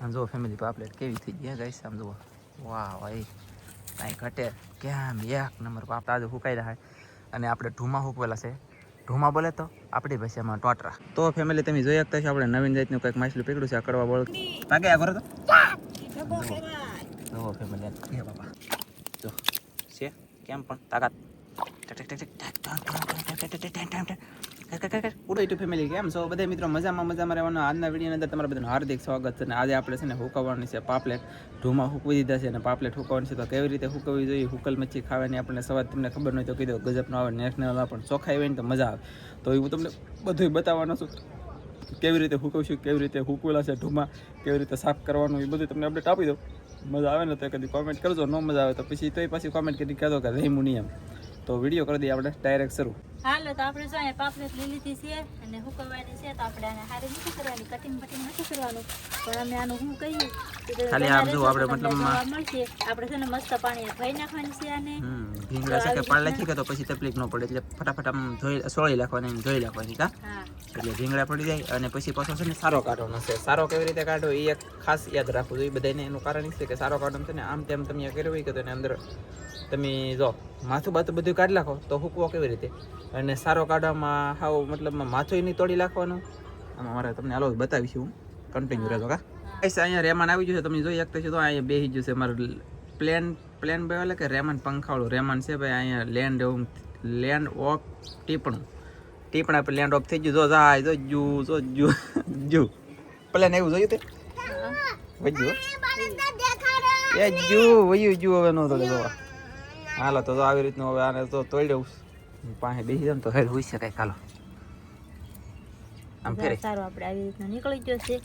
આમ જુઓ ફેમિલી પાપલેટ કેવી થઈ ગઈ ગાઈસ આમ જુઓ વાહ ભાઈ કાંઈ ઘટે કેમ એક નંબર પાપ તાજું સુકાઈ રહ્યા અને આપણે ઢૂમા સૂકવેલા છે ઢૂમા બોલે તો આપણી ભાષામાં ટોટરા તો ફેમિલી તમે જોઈ શકતા છો આપણે નવીન જાતનું કંઈક માછલું પકડ્યું છે આ કડવા બળ પાકે આ કરો તો જુઓ ફેમિલી એ બાપા જો છે કેમ પણ તાકાત ઉડો યુટ્યુબ ફેમિલી કેમ છો બધા મિત્રો મજામાં રહેવાનો આજના વિડીયોની અંદર તમારા બધાનું હાર્દિક સ્વાગત છે અને આજે આપણે છે ને હુકવવાની છે પાપલેટ ઢૂમાં હુકવી દીધા છે અને પાપલેટ હુકવવાની છે તો કેવી રીતે હુકવવી જોઈએ હુકલ મચ્છી ખાવાની આપણને સવાદ તમને ખબર નહીં તો કીધું ગજબનો આવે નેક્સ્ટ લેવલ પણ ચોખાઈ હોય ને તો મજા આવે તો હું તમને બધું બતાવવાનો છું કેવી રીતે હુકવશું કેવી રીતે હુકવેલા છે ઢૂમાં કેવી રીતે સાફ કરવાનું એ બધું તમને અપડેટ આપી દો મજા આવે ને તો કદી કોમેન્ટ કરજો ન મજા આવે તો પછી તોય પાછી કોમેન્ટ કરી કહેતો કે રહી નિયમ તો વિડીયો કરી દઈએ આપણે ડાયરેક્ટ શરૂ હાલો તો આપણે જોઈએ પાપલેટ લઈ લીધી છે અને હુકવવાની છે તો આપણે આને હારી નથી કરવાની કટિંગ નથી કરવાનું પણ અમે આનું હું કહ્યું ખાલી આમ જો આપણે મતલબ મળશે આપણે છે ને મસ્ત પાણી ધોઈ નાખવાની છે આને ભીંગડા સાથે પાણી નાખી કે તો પછી તકલીફ ન પડે એટલે ફટાફટ આમ સોળી નાખવાની ધોઈ નાખવાની કા એટલે ભીંગડા પડી જાય અને પછી પાછો છે ને સારો કાઢવાનો છે સારો કેવી રીતે કાઢો એ એક ખાસ યાદ રાખવું જોઈએ બધાને એનું કારણ છે કે સારો કાઢવાનું છે ને આમ તેમ તમે કર્યું હોય કે તો અંદર તમે જો માથું બાથું બધું કાઢી નાખો તો હુકવો કેવી રીતે અને સારો કાઢવામાં હાવ મતલબમાં માથું નહીં તોડી નાખવાનું આમાં મારે તમને હાલો બતાવીશું હું કન્ટિન્યુ રહેજો કા અહીંયા રેમાન આવી ગયું છે તમે જોઈ શકતા છો તો અહીંયા બેસી ગયું છે મારું પ્લેન બે એટલે કે રેમાન પંખાવાળું રેમાન છે ભાઈ અહીંયા લેન્ડ ઓફ ટીપણા પર લેન્ડ ઓફ થઈ ગયું જો જાય જો પ્લેન એવું જોયું તે વજ્યું એ વયું હવે નો તો જોવા હાલો તો આવી રીતનું હવે આને તો તોડ્યું પાસે બેસી જાય ને તો હેડ હોઈ શકાય ચાલો આમ ફેરે સારો આપણે આવી રીતના નીકળી ગયો છે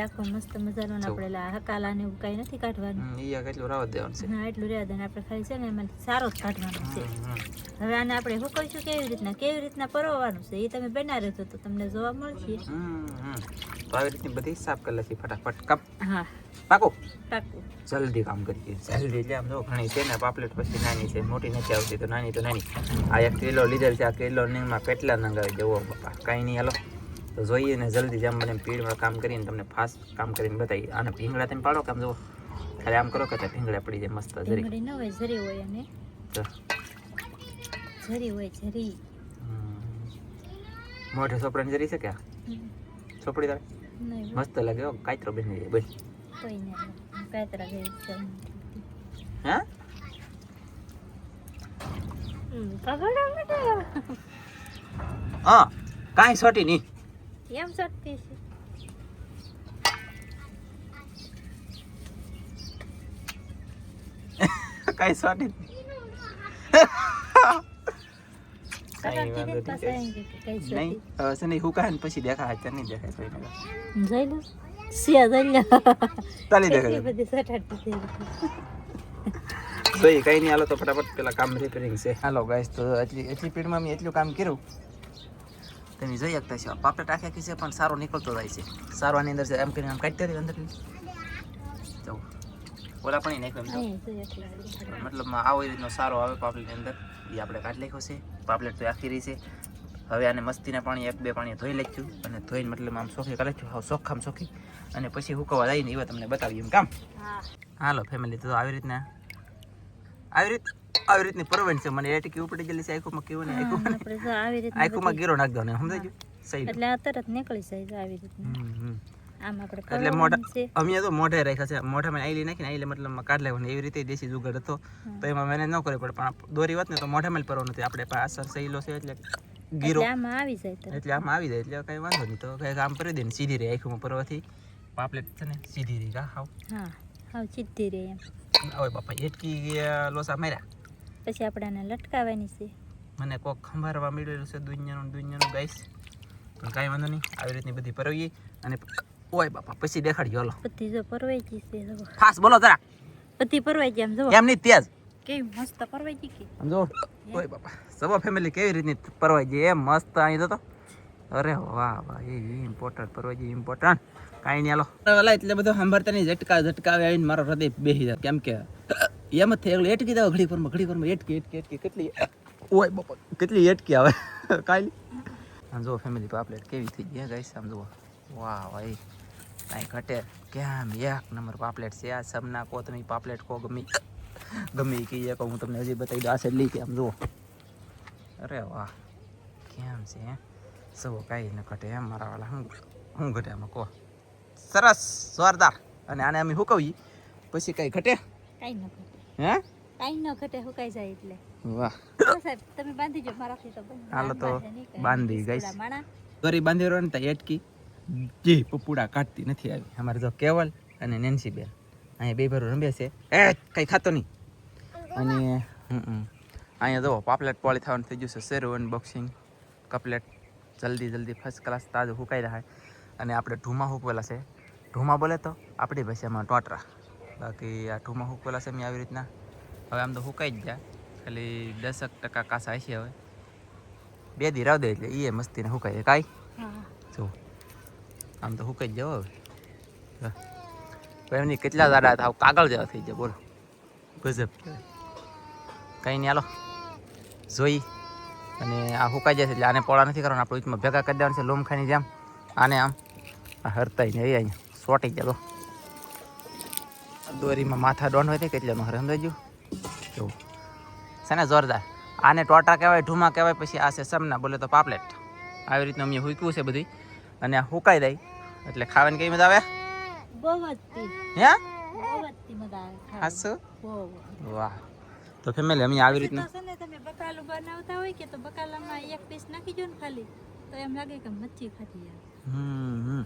આખો મસ્ત મજાનો આપણે હકાલા ને એવું કઈ નથી કાઢવાનું કેટલું રાવત દેવાનું છે હા એટલું રહેવા દે આપણે ખાલી છે ને એમાંથી સારો જ કાઢવાનો છે હવે આને આપણે હુકવીશું કેવી રીતના પરોવાનું છે એ તમે બના રહેજો તો તમને જોવા મળશે તો આવી રીતની બધી સાફ કરી લેશી ફટાફટ કપ હા પાકો જલ્દી કામ કરીએ જલ્દી એટલે આમ જો ઘણી છે ને પાપલેટ પછી નાની છે મોટી નથી આવતી તો નાની આ 1 કિલો લીધેલ છે આ કિલો માં કેટલા નંગાવી જવો બાપા કાંઈ નહીં હાલો તો જોઈએ ને જલ્દી જેમ બને પીડમાં કામ કરીને તમને ફાસ્ટ કામ કરીને બતાવી આને ભીંગડા તમે પાડો કામ જુઓ ખાલી આમ કરો કે ભીંગડા પડી જાય મસ્ત જરી ન હોય જરી હોય અને જરી હોય જરી મોઢે સોપડાની જરી છે કે સોપડી તારે મસ્ત લાગે કાચરો બની જાય બસ કોઈ નહીં કાતરા ગઈ છે હા પગડા બેટા હા કાંઈ સોટી નહીં એમ સટતી છે કાંઈ સોટી નહીં હુકાય ને પછી દેખાય અત્યારે નહીં દેખાય જોઈ લો સિયા જોઈ લો તાલી દેખાય બધી સટાટી થઈ તો કઈ નહીં હાલો તો ફટાફટ પેલા કામ રિપેરિંગ છે હાલો ગાઈસ તો એટલી સ્પીડમાં મેં એટલું કામ કર્યું તમે જોઈ શકતા છો પાપલેટ આખી છે પણ સારો નીકળતો જાય છે સારો આની અંદર છે એમ કરીને આમ કાઢી દે અંદર જાઓ ઓલા પણ નાખ્યું મતલબમાં આવો રીતનો સારો આવે પાપલેટની અંદર એ આપણે કાઢી નાખ્યો છે પાપલેટ તો આખી રહી છે હવે આને મસ્તીના પાણી 1-2 પાણી ધોઈ નાખ્યું અને ધોઈને મતલબ આમ સોખી કરી નાખ્યું હાવ સોખામાં સોખી અને પછી હુકવવા જઈને એવા તમને બતાવી એમ કામ હાલો ફેમિલી તો આવી રીતની પરવણ છે મને એટકી ઉપડી ગયેલી છે આંખોમાં કેવું ને આંખોમાં ગીરો નાખ દો ને સમજાય ગયું સહી એટલે આ તરત નીકળી જાય આવી રીતના આમ આપણે એટલે મોઢા અમે તો મોઢે રાખ્યા છે મોઢામાં આઈલી નાખીને આઈલે મતલબમાં કાઢ લેવાનું એવી રીતે દેશી જુગાડ હતો તો એમાં મેનેજ ન કરે પણ દોરી વાત ને તો મોઢામાં પરવા નથી આપણે પાસે અસર સહેલો છે એટલે ગીરો આમાં આવી જાય એટલે કઈ વાંધો નહીં તો કઈ કામ કરી દે ને સીધી રહે આંખોમાં પરવાથી પાપલેટ છે ને સીધી રહી હા હાવ સીધી રહે એમ ઓય બાપા એટકી લોસા માર્યા પછી આપણે આને લટકાવવાની છે મને કોક ખંભારવા મળેલું છે દુનિયાનું ગાઈસ પણ કાંઈ વાંધો નહીં આવી રીતની બધી પરવીએ અને ઓય બાપા પછી દેખાડજો હાલો બધી જો પરવાઈ ગઈ છે ફાસ બોલો જરા બધી પરવાઈ ગઈ આમ જો એમ નહીં તેજ કેવી મસ્ત પરવાઈ ગઈ કે આમ જો ઓય બાપા સવા ફેમિલી કેવી રીતની પરવાઈ ગઈ એમ મસ્ત અહીં તો અરે વાહ વાહ એ ઇમ્પોર્ટન્ટ પરવાઈ ગઈ ઇમ્પોર્ટન્ટ કાંઈ નહીં હાલો એટલે બધો સાંભળતા નહીં ઝટકા આવીને મારો હૃદય બેસી જાય કેમ કે એમ જ થઈ એટકી દાવ ઘડી પરમાં એટકી કેટલી ઓય બાપા કેટલી એટકી આવે કાંઈ આમ જુઓ ફેમિલી પાપલેટ કેવી થઈ ગઈ ગાઈસ આમ જુઓ વાહ ભાઈ કાંઈ ઘટે કેમ એક નંબર પાપલેટ છે આ સમના કો તમે પાપલેટ કો ગમે ઈ કહીએ કહો હું તમને હજી બતાવી દઉં આ સાઈડ લઈ આમ જુઓ અરે વાહ કેમ છે હે સૌ કાંઈ ન ઘટે એમ મારા વાળા શું ઘટે આમાં કહો સરસ જોરદાર અને આને અમે હુકવીએ પછી કાંઈ ઘટે કાઈ ન ઘટે હે કાઈ ન ઘટે હુકાઈ જાય એટલે વાહ સાહેબ તમે બાંધી જો મારાથી તો હાલો તો બાંધી ગઈશ દોરી બાંધી રહ્યો ને તો એટકી જી પપુડા કાઢતી નથી આવી અમારે જો કેવલ અને નેન્સી બેન અહીંયા બે ભરું રમે છે કંઈ ખાતો નહીં અને અહીંયા જો પાપલેટ પોળી થવાનું થઈ ગયું છે શેરું અનબોક્સિંગ કપલેટ જલ્દી ફર્સ્ટ ક્લાસ તાજું હુકાઈ રહ્યા અને આપણે ઢૂમા હૂકવેલા છે ઢૂમા બોલે તો આપણી ભાષામાં ટોટરા બાકી આ ઢૂમા હૂકવેલા છે મેં આવી રીતના હવે આમ તો હુકાઈ જ જાય ખાલી 10% કાસા હશે હવે 2 દી રાવ દે એટલે એ મસ્તીને હુકાઈ જાય કાંઈ જો આમ તો હુકાઈ જ જાવ હવે એમની કેટલા દાડા થાવ કાગળ જેવા થઈ જાય બોલો ગજબ કંઈ નહીં હાલો જોઈ અને આ હુકાઈ જાય છે એટલે આને પોળા નથી કરવાના આપણે વીચમાં ભેગા કરી દેવાનું છે લોમખાની જેમ આને આમ આ હરતાઈ ને અહીંયા સોટી જાય દોરીમાં માથા દોંડ હોય છે કેટલાનું હરે સમજાઈ ગયું એવું છે ને જોરદાર આને ટોટા કહેવાય ઢૂમા કહેવાય પછી આ છે સમના બોલે તો પાપલેટ આવી રીતનું અમે હુક્યું છે બધી અને આ હુકાઈ જાય એટલે ખાવાની કઈ મજા આવે બહુ જ હે મજા આવે હાસુ બહુ વાહ તો ફેમિલી અમે આવી રીતનું છે ને તમે બકાલું બનાવતા હોય કે તો બકાલામાં એક પીસ નાખી દો ને ખાલી તો એમ લાગે કે મચ્છી ખાધી યાર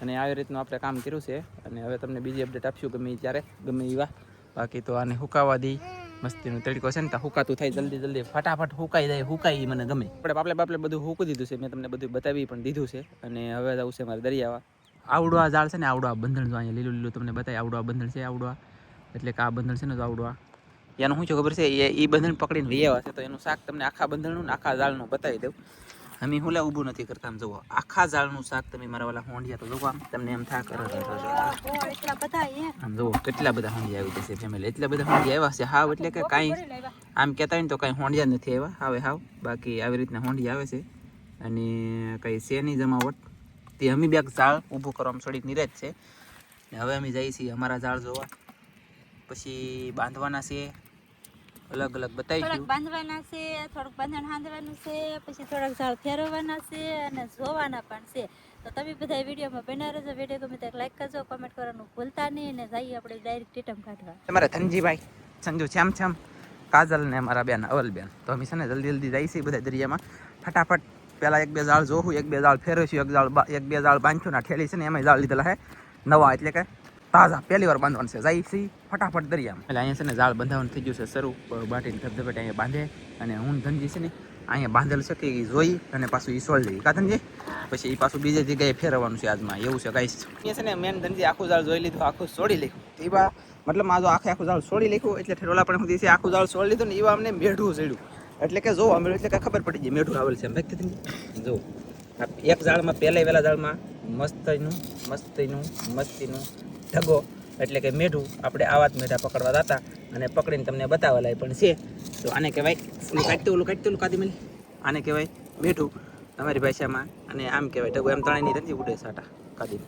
અને આવી રીતનું આપણે કામ કર્યું છે અને હવે તમને બીજી અપડેટ આપશું ગમે ત્યારે ગમે એવા બાકી તો આને હુકાવા દઈ મસ્તીનું તડકો છે ને તો હુકાતું થાય જલ્દી ફટાફટ હુકાઈ જાય હુકાઈ મને ગમે આપણે બાપલે બધું હુકી દીધું છે મેં તમને બધું બતાવી પણ દીધું છે અને હવે જવું છે મારે દરિયાવા આવડવા ઝાડ છે ને આવડવા બંધણ જો અહીંયા લીલું તમને બતાવી આવડવા બંધણ છે આવડવા એટલે કે આ બંધણ છે ને તો આવડવા એનું શું છે ખબર છે એ બંધણ પકડીને વૈયાવા છે તો એનું શાક તમને આખા બંધણનું ને આખા ઝાડનું બતાવી દઉં અમે હું લે ઊભું નથી કરતા આમ જુઓ આખા ઝાડનું શાક તમે મારા વાલા હોંડિયા તો જુઓ આમ તમને એમ થા કરો આમ જુઓ કેટલા બધા હોંડિયા આવી જશે ફેમિલી એટલા બધા હોંડિયા આવ્યા છે હાવ એટલે કે કાંઈ આમ કહેતા હોય ને તો કાંઈ હોંડિયા નથી આવ્યા હવે હાવ બાકી આવી રીતના હોંડિયા આવે છે અને કંઈ છે નહીં જમાવટ તે અમે બે ઝાડ ઊભું કરવામાં થોડીક નિરાજ છે હવે અમે જઈએ છીએ અમારા ઝાડ જોવા પછી બાંધવાના છે અલગ બતાવી થોડાક બાંધવાના છે થોડુંક બંધણ હાંધવાનું છે પછી થોડાક ઝાડ ફેરવવાના છે અને જોવાના પણ છે તો તમે બધા વિડીયોમાં બના રહેજો વિડીયો ગમે ત્યાં લાઈક કરજો કમેન્ટ કરવાનું ભૂલતા નહીં અને જઈએ આપણે ડાયરેક્ટ ટીટમ કાઢવા તમારા ધનજીભાઈ સંજુ છામ કાજલ ને અમારા બેન અવલ બેન તો અમે છે ને જલ્દી જઈએ છીએ બધા દરિયામાં ફટાફટ પહેલાં 1-2 ઝાડ જોવું 1-2 ઝાડ ફેરવીશું 1-2 ઝાડ બાંધશું ને ઠેલી છે ને એમાં ઝાડ લીધેલા છે નવા એટલે કે તાજા પહેલી વાર બાંધવાનું છે જાય છે ફટાફટ દરિયામાં એટલે અહીંયા છે ને ઝાડ બાંધવાનું થઈ ગયું છે શરૂ બાટીને ધબધબેટ અહીંયા બાંધે અને હું ધનજી છે ને અહીંયા બાંધેલું છે કે એ જોઈ અને પાછું એ સોળ લઈ કા ધનજી પછી એ પાછું બીજી જગ્યાએ ફેરવવાનું છે આજમાં એવું છે ગાઈસ અહીંયા છે ને મેન ધનજી આખું ઝાડ જોઈ લીધું આખું છોડી લીધું એવા મતલબ આ જો આખું ઝાડ છોડી લીધું એટલે ઠેરોલા પણ સુધી આખું ઝાડ છોડી લીધું ને એવા અમને મેઢું ચડ્યું એટલે કે જોવા મળ્યું એટલે કે ખબર પડી ગઈ મેઢું આવેલ છે એમ ભાઈ જો એક ઝાડમાં પહેલા ઝાડમાં મસ્તીનું ઢગો એટલે કે મેઢું આપણે આવા જ મેઢા પકડવા જતા અને પકડીને તમને બતાવેલા પણ છે તો આને કહેવાય ઓલું કાઢતું કાઢી મળી આને કહેવાય મેઢું અમારી ભાષામાં અને આમ કહેવાય ઢગો એમ ત્રણેયની નથી ઉડે સાટા કાઢીને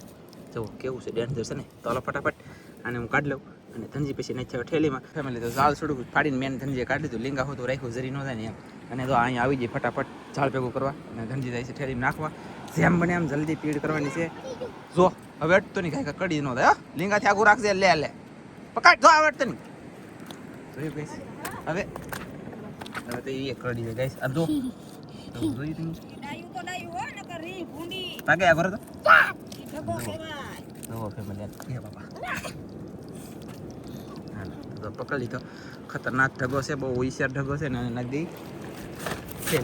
જુઓ કેવું છે ડેન્જર છે ને તો હાલો ફટાફટ આને હું કાઢી લઉં અને ધનજી પછી નથી ઠેલીમાં ફેમિલી તો ઝાડ છોડું ફાડીને મેન ધનજીએ કાઢી દીધું લીંગા હોતું રાખ્યું જરી ન થાય ને એમ અને તો અહીંયા આવી જાય ફટાફટ ઝાડ ભેગું કરવા અને ધનજી જાય છે ઠેલીમાં નાખવા જેમ બને એમ જલ્દી પીડ કરવાની છે જો હવે અટતો નહીં કાંઈ કડી ન થાય લીંગાથી આગું રાખજે લે પકડ જો હવે અટતો નહીં જોયું ગઈશ હવે તો એ કડી જાય ગઈશ આ જો જોયું તમે તાકે આ કરો તો ફેમિલી બાપા તો પકડી લીધો ખતરનાક ઢગો છે બહુ હોશિયાર ઢગો છે ને નદી છે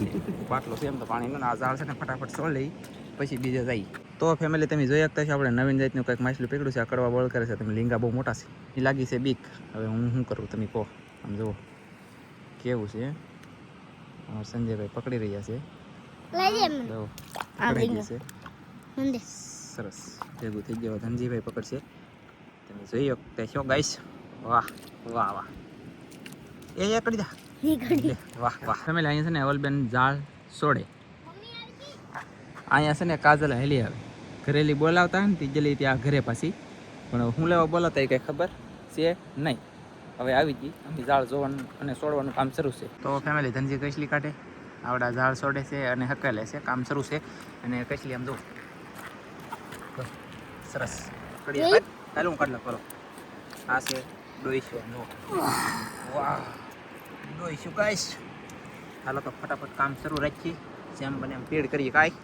બાટલો છે એમ તો પાણીનો આ ઝાડ છે ને ફટાફટ સોળ લઈ પછી બીજે જઈ તો ફેમિલી તમે જોઈ શકતા છો આપણે નવીન જાતનું કંઈક માછલું પકડ્યું છે આ કડવા બળ કરે છે તમે લીંગા બહુ મોટા છે એ લાગી છે બીક હવે હું શું કરું તમે કહો આમ જુઓ કેવું છે અમારા સંજયભાઈ પકડી રહ્યા છે સરસ ભેગું થઈ ગયો ધનજીભાઈ પકડશે તમે જોઈ શકતા છો ગાઈસ વાહ એ કરી દા વાહ ફેમિલી અહીંયા છે ને અવલબેન ઝાડ છોડે અહીંયા છે ને કાજલ હેલી આવે ઘરેલી બોલાવતા ને તીજલી ત્યાં ઘરે પાછી પણ હું લેવા બોલાવતા એ કંઈ ખબર છે નહીં. હવે આવી ગઈ અમે ઝાડ જોવાનું અને છોડવાનું કામ શરૂ છે. તો ફેમિલી ધનજી કચલી કાઢે, આવડા ઝાડ છોડે છે અને હકેલે છે, કામ શરૂ છે. અને કચલી આમ જો સરસ ચાલો હું કાઢ કરો. આ છે ડોઈશું જો, વાહ ડોઈશું ગાઈસ. હાલો તો ફટાફટ કામ શરૂ રાખીએ, જેમ બને એમ પેડ કરીએ. કાંઈ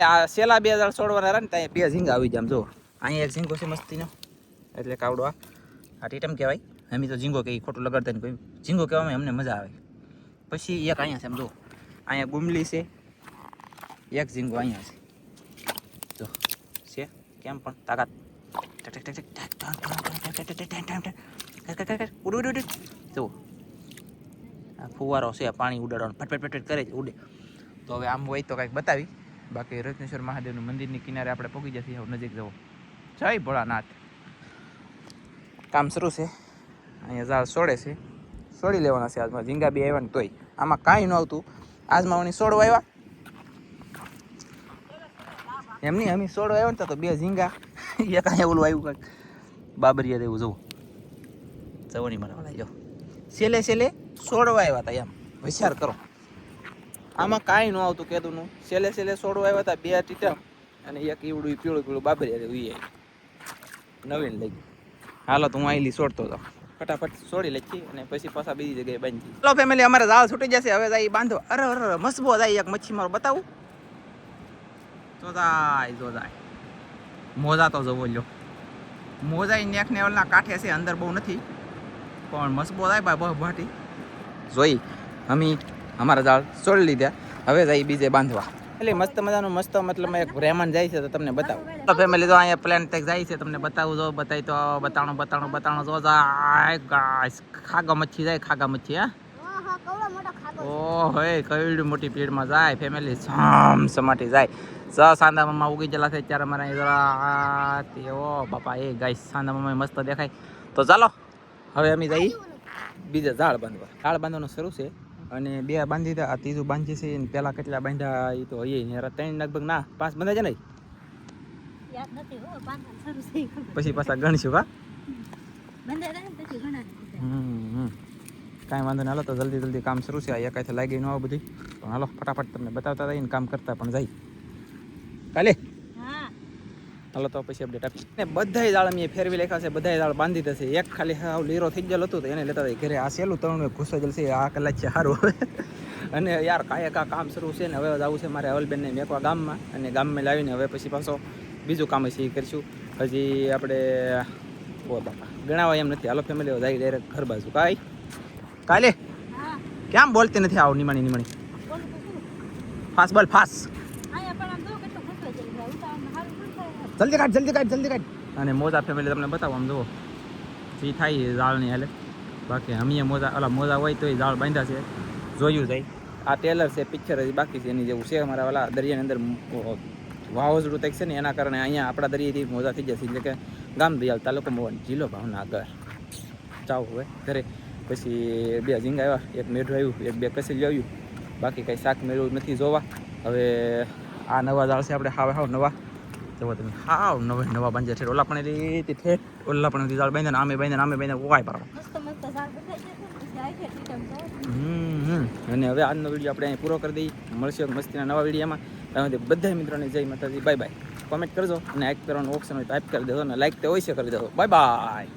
આ સેલા 2 ઝાડ છોડવાના રહ્યા ને ત્યાં 2 ઝીંગા આવી જાય. આમ જો અહીંયા એક ઝીંગો છે મસ્તીનો, એટલે કાવડો આ ટીટમ કહેવાય. અમે તો ઝીંગો કે ખોટું લગાડતા ને કોઈ ઝીંગો કહેવામાં અમને મજા આવે. પછી એક અહીંયા છે, આમ જો અહીંયા ગુમલી છે, એક ઝીંગો અહીંયા છે જો છે કેમ પણ તાકાત. જો આ ફુવારો છે, પાણી ઉડાડવાનું ફટફટ કરે છે, ઉડે. તો હવે આમ હોય તો કંઈક બતાવી. બાકી રત્નેશ્વર મહાદેવનું મંદિરની કિનારે આપણે પહોંચી જઈએ. હવે નજીક જવો. જય ભોળાનાથ. કામ શરૂ છે. અહીંયા ઝાડ છોડે છે, છોડી લેવાના છે. આજમાં ઝીંગા બી આવ્યા ને તોય આમાં કાંઈ ન આવતું. આજમાં ઓની છોડવા આવ્યા એમ નહીં, અમે છોડવા આવ્યા ને તો 2 ઝીંગા એક અહીંયા ઓલું આવ્યું કંઈક બાબરિયા દેવું જવું જવાની મને વળાઈ જાઓ. છેલ્લે છોડવા આવ્યા હતા એમ વિચાર કરો. આમાં કાંઈ ન આવતું કેદુંનું. છેલ્લે છોડવા આવ્યા હતા 2 ટીટા અને એક ઈવડું પીળું બાબરિયા દેવું એ નવીન લઈ ગયું. હાલો તો હું આઈલી છોડતો હતો, ફટાફટ છોડી લખી અને પછી પાછા બીજી જગ્યાએ બાંધી. ચલો ફેમિલી અમારે ઝાડ છૂટી જશે. હવે જાય બાંધો. અરે મસબો જાય એક મચ્છી મારો બતાવું. જો જાય મોજા તો જવો લ્યો. મોજા નેક ને ઓલના કાંઠે છે, અંદર બહુ નથી પણ મસબો જાય ભાઈ ભાટી. જોઈ અમે અમારા ઝાડ છોડી લીધા. હવે જાય બીજે બાંધવા. એટલે મસ્ત મજાનું મસ્ત મતલબ એક રહેમાન જાય છે તો તમને બતાવું. તો ફેમિલી જો અહીંયા પ્લેન તક જાય છે, તમને બતાવું. જો બતાવી તો બતાણો જો જાય ગાઈસ. ખાગા મચ્છી જાય, ખાગા મચ્છી. ઓહો કઈડી મોટી પેડમાં જાય ફેમિલી. સમાટી જાય. સાંદા મામા ઉગી ગયેલા છે ત્યારે અમારા ઓ બાપા એ ગાઈસ સાંદા મામા મસ્ત દેખાય. તો ચાલો હવે અમે જઈ બીજા ઝાડ બાંધવા. ઝાડ બાંધવાનું શરૂ છે અને 2 બાંધી દે. આ ત્રીજું બાંધી છે. પેલા કેટલા બાંધ્યા એ તો હૈયે 3 લગભગ ના 5 બંધા છે ને પછી પાછા ગણશું. કા કાંઈ વાંધો નહીં. હાલો તો જલ્દી કામ શરૂ છે. આ એકાઈથી લાગી ન આવે બધી પણ હાલો ફટાફટ તમને બતાવતા જઈને કામ કરતા પણ જાય કાલે. હાલો તો પછી અપડેટ આપી. ને બધાય ઝાડ અમે ફેરવી લખ્યા છે, બધાય ઝાડ બાંધી દેશે. એક ખાલી હાવ લીરો થઈ ગયેલો હતું તો એને લેતા હતા ઘરે. આ સેલું તણું ઘૂસો જલશે. આ કલાક છે સારું. અને યાર કામ શરૂ છે ને હવે જવું છે મારે અવલબેનને મેકવા ગામમાં. અને ગામમાં લાવીને હવે પછી પાછો બીજું કામ છે એ કરીશું. હજી આપણે ઓ બાપા ગણાવા એમ નથી. હાલો ફેમિલી જાય ડાયરેક્ટ ઘર બાજુ. કાલે કેમ બોલતી નથી? આવો નિમાણી ફાસ બોલ ફાસ. જલ્દી કાઢ. અને મોજા ફેમિલી તમને બતાવો. આમ જુઓ જે થાય ઝાડની હાલે. બાકી અમે મોજા હોય તો એ ઝાડ બાંધ્યા છે, જોયું જાય. આ ટેલર છે, પિક્ચર હજી બાકી છે એની જેવું છે. અમારા વાલા દરિયાની અંદર વાવાઝોડું થાય છે ને એના કારણે અહીંયા આપણા દરિયાથી મોજા થઈ જશે. એટલે કે ગામ દયાલ તાલુકો મોહન જિલ્લો ભાવનગર. જાઓ હવે ઘરે. પછી 2 ઝીંગા આવ્યા, એક મેઢું આવ્યું, એક 2 કસેલી આવ્યું. બાકી કંઈ શાક મેળવું નથી જોવા. હવે આ નવા ઝાડ છે આપણે હાવ નવા જવો. તમે હાવ નવા બાંધ્યા છે. ઓલા પણ રીતે ઠેઠ ઓલા પણ ઝાડ બાંધ્યા આમે બાંધ્યા ઓવાય પાડો. અને હવે આજનો વિડીયો આપણે અહીં પૂરો કરી દઈએ. મળશે મસ્તીના નવા વિડીયોમાં. બધા મિત્રોને જય માતાજી. Bye bye. કોમેન્ટ કરજો અને લાઈક કરવાનું ઓપ્શન હોય તો ટાઈપ કરી દેજો અને લાઈક તો હોય છે કરી દેજો. Bye bye.